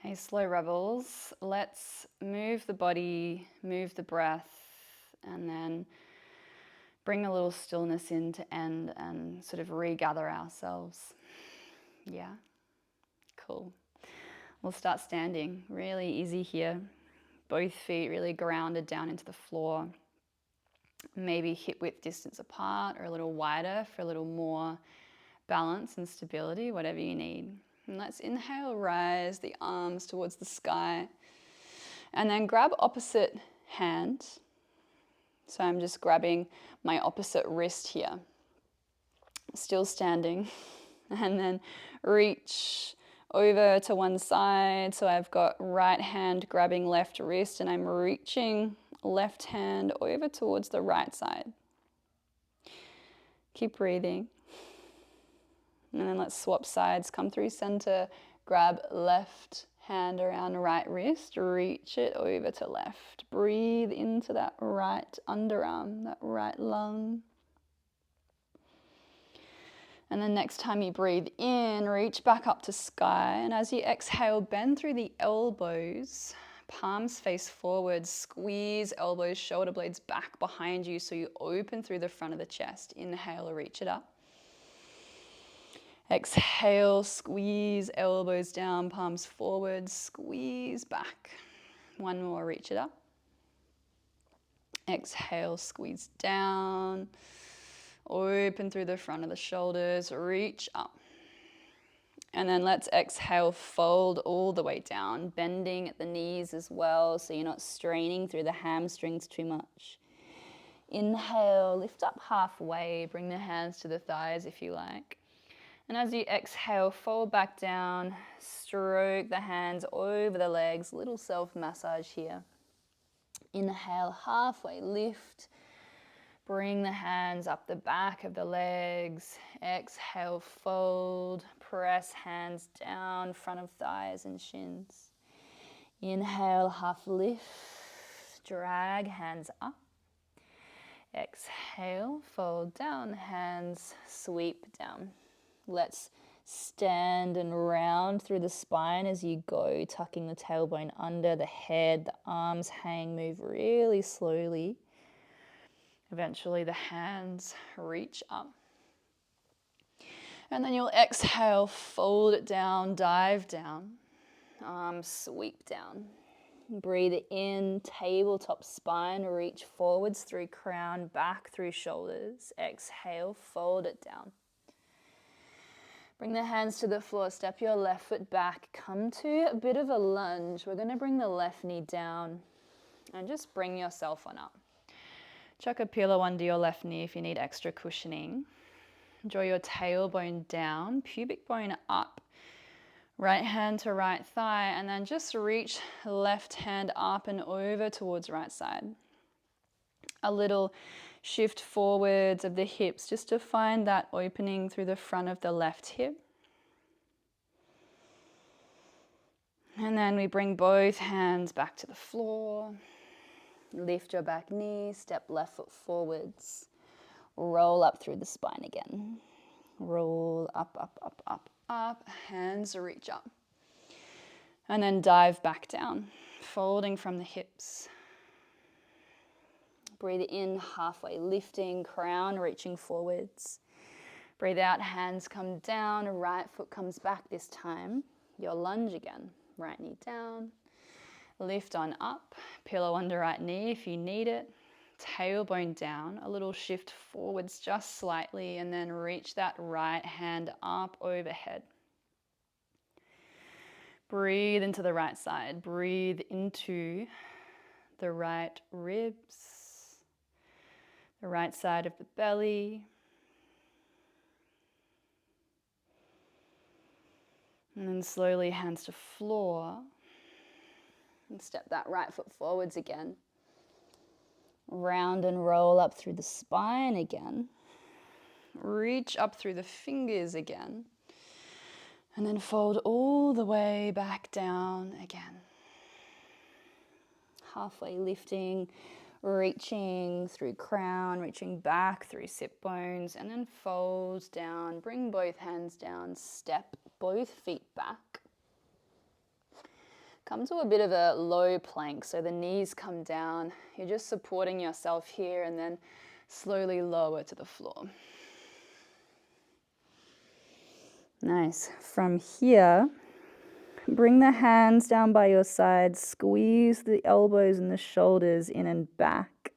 Hey, slow rebels, let's move the body, move the breath, and then bring a little stillness in to end and sort of regather ourselves. Yeah, cool. We'll start standing, really easy here. Both feet really grounded down into the floor. Maybe hip width distance apart or a little wider for a little more balance and stability, whatever you need. And let's inhale, rise the arms towards the sky. And then grab opposite hand. So I'm just grabbing my opposite wrist here. Still standing. And then reach over to one side. So I've got right hand grabbing left wrist and I'm reaching left hand over towards the right side. Keep breathing. And then let's swap sides, come through center, grab left hand around right wrist, reach it over to left. Breathe into that right underarm, that right lung. And then next time you breathe in, reach back up to sky. And as you exhale, bend through the elbows, palms face forward, squeeze elbows, shoulder blades back behind you so you open through the front of the chest. Inhale, reach it up. Exhale, squeeze elbows down, palms forward, squeeze back. One more, reach it up. Exhale, squeeze down. Open through the front of the shoulders, reach up. And then let's exhale, fold all the way down, bending at the knees as well so you're not straining through the hamstrings too much. Inhale, lift up halfway, bring the hands to the thighs if you like. And as you exhale, fold back down, stroke the hands over the legs, little self-massage here. Inhale, halfway lift. Bring the hands up the back of the legs. Exhale, fold. Press hands down, front of thighs and shins. Inhale, half lift. Drag hands up. Exhale, fold down, hands sweep down. Let's stand and round through the spine as you go, tucking the tailbone under the head, the arms hang, move really slowly. Eventually the hands reach up. And then you'll exhale, fold it down, dive down, arms sweep down. Breathe in, tabletop spine, reach forwards through crown, back through shoulders. Exhale, fold it down. Bring the hands to the floor, step your left foot back, come to a bit of a lunge. We're going to bring the left knee down and just bring yourself on up. Chuck a pillow under your left knee if you need extra cushioning. Draw your tailbone down, pubic bone up, right hand to right thigh, and then just reach left hand up and over towards right side. A little shift forwards of the hips just to find that opening through the front of the left hip. And then we bring both hands back to the floor. Lift your back knee, step left foot forwards. Roll up through the spine again. Roll up, up, up, up, up. Hands reach up. And then dive back down, folding from the hips. Breathe in, halfway lifting, crown reaching forwards. Breathe out, hands come down, right foot comes back this time. Your lunge again, right knee down. Lift on up, pillow under right knee if you need it. Tailbone down, a little shift forwards just slightly, and then reach that right hand up overhead. Breathe into the right side. Breathe into the right ribs, the right side of the belly. And then slowly hands to floor. And step that right foot forwards again. Round and roll up through the spine again. Reach up through the fingers again. And then fold all the way back down again. Halfway lifting, reaching through crown, reaching back through sit bones, and then fold down. Bring both hands down, step both feet back. Come to a bit of a low plank, so the knees come down. You're just supporting yourself here and then slowly lower to the floor. Nice. From here, bring the hands down by your sides, squeeze the elbows and the shoulders in and back.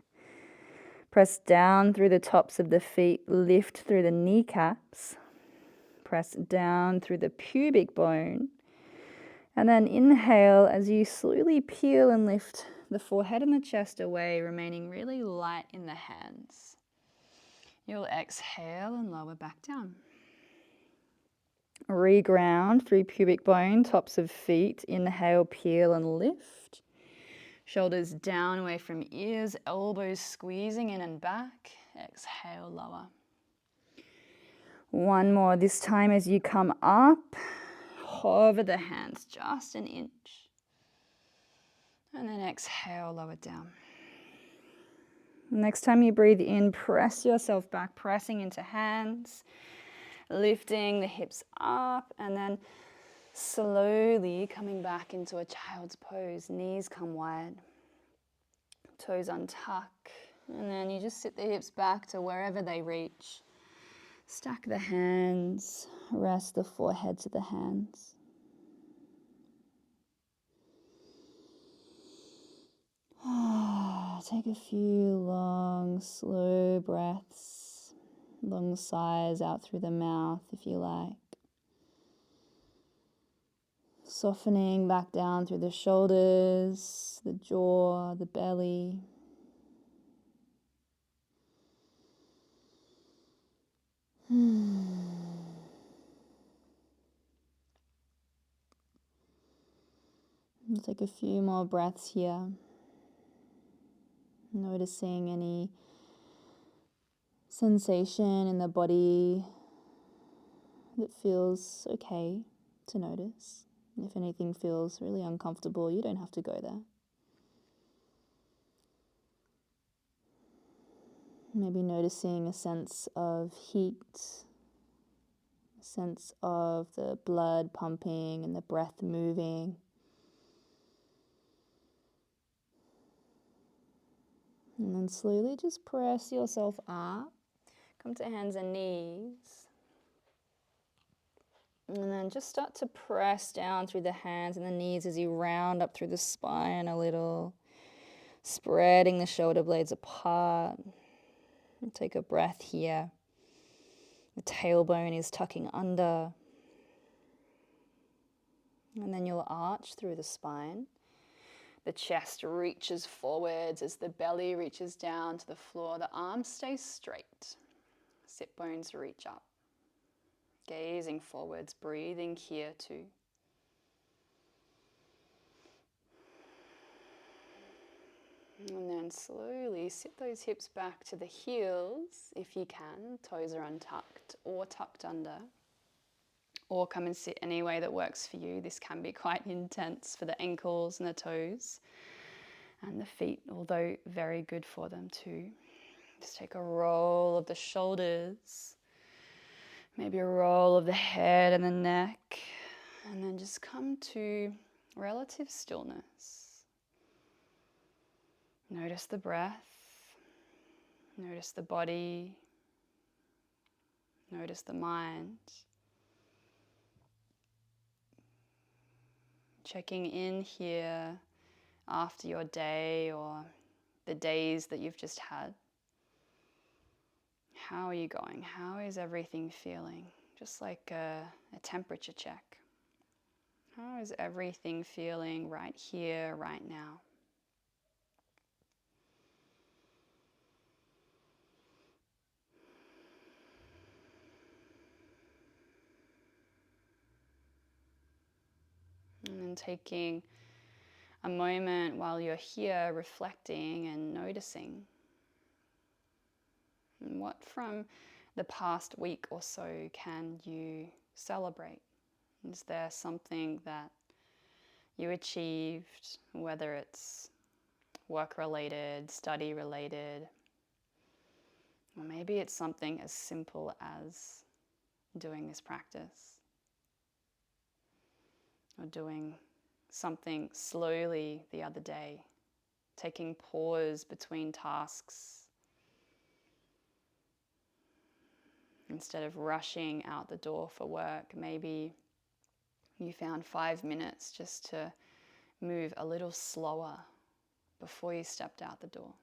Press down through the tops of the feet, lift through the kneecaps. Press down through the pubic bone. And then inhale as you slowly peel and lift the forehead and the chest away, remaining really light in the hands. You'll exhale and lower back down. Reground through pubic bone, tops of feet. Inhale, peel and lift. Shoulders down away from ears, elbows squeezing in and back. Exhale, lower. One more. This time as you come up, hover the hands just an inch. And then exhale, lower down. Next time you breathe in, press yourself back, pressing into hands, lifting the hips up, and then slowly coming back into a child's pose. Knees come wide, toes untuck, and then you just sit the hips back to wherever they reach. Stack the hands, rest the forehead to the hands. Take a few long, slow breaths, long sighs out through the mouth if you like. Softening back down through the shoulders, the jaw, the belly. We'll take a few more breaths here. Noticing any sensation in the body that feels okay to notice. If anything feels really uncomfortable, you don't have to go there. Maybe noticing a sense of heat, a sense of the blood pumping and the breath moving. And then slowly just press yourself up. Come to hands and knees. And then just start to press down through the hands and the knees as you round up through the spine a little. Spreading the shoulder blades apart. And take a breath here. The tailbone is tucking under. And then you'll arch through the spine. The chest reaches forwards as the belly reaches down to the floor. The arms stay straight. Sit bones reach up. Gazing forwards, breathing here too. And then slowly sit those hips back to the heels if you can. Toes are untucked or tucked under. Or come and sit any way that works for you. This can be quite intense for the ankles and the toes and the feet, although very good for them too. Just take a roll of the shoulders, maybe a roll of the head and the neck, and then just come to relative stillness. Notice the breath, notice the body, notice the mind. Checking in here after your day or the days that you've just had. How are you going? How is everything feeling? Just like a temperature check. How is everything feeling right here, right now? And then taking a moment while you're here reflecting and noticing. And what from the past week or so can you celebrate? Is there something that you achieved, whether it's work-related, study-related, or maybe it's something as simple as doing this practice, or doing something slowly the other day, taking pause between tasks instead of rushing out the door for work. Maybe you found 5 minutes just to move a little slower before you stepped out the door.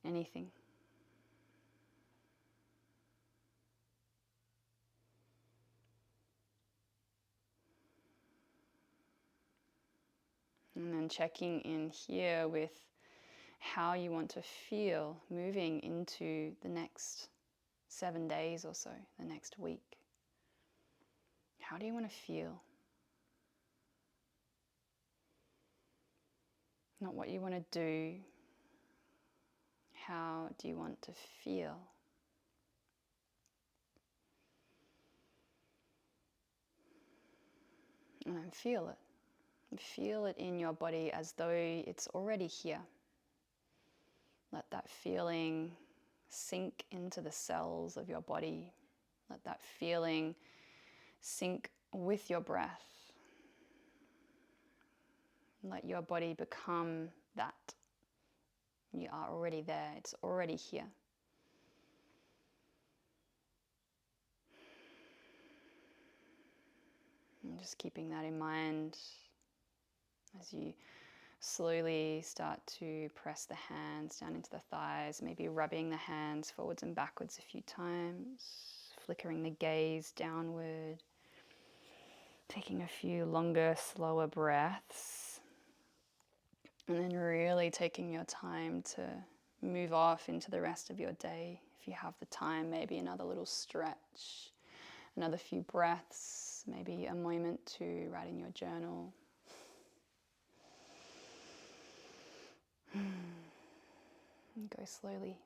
Anything. And then checking in here with how you want to feel moving into the next 7 days or so, the next week. How do you want to feel? Not what you want to do. How do you want to feel? And then feel it. Feel it in your body as though it's already here. Let that feeling sink into the cells of your body. Let that feeling sink with your breath. Let your body become that. You are already there. It's already here. And just keeping that in mind as you slowly start to press the hands down into the thighs, maybe rubbing the hands forwards and backwards a few times, flickering the gaze downward, taking a few longer, slower breaths, and then really taking your time to move off into the rest of your day. If you have the time, maybe another little stretch, another few breaths, maybe a moment to write in your journal. And go slowly.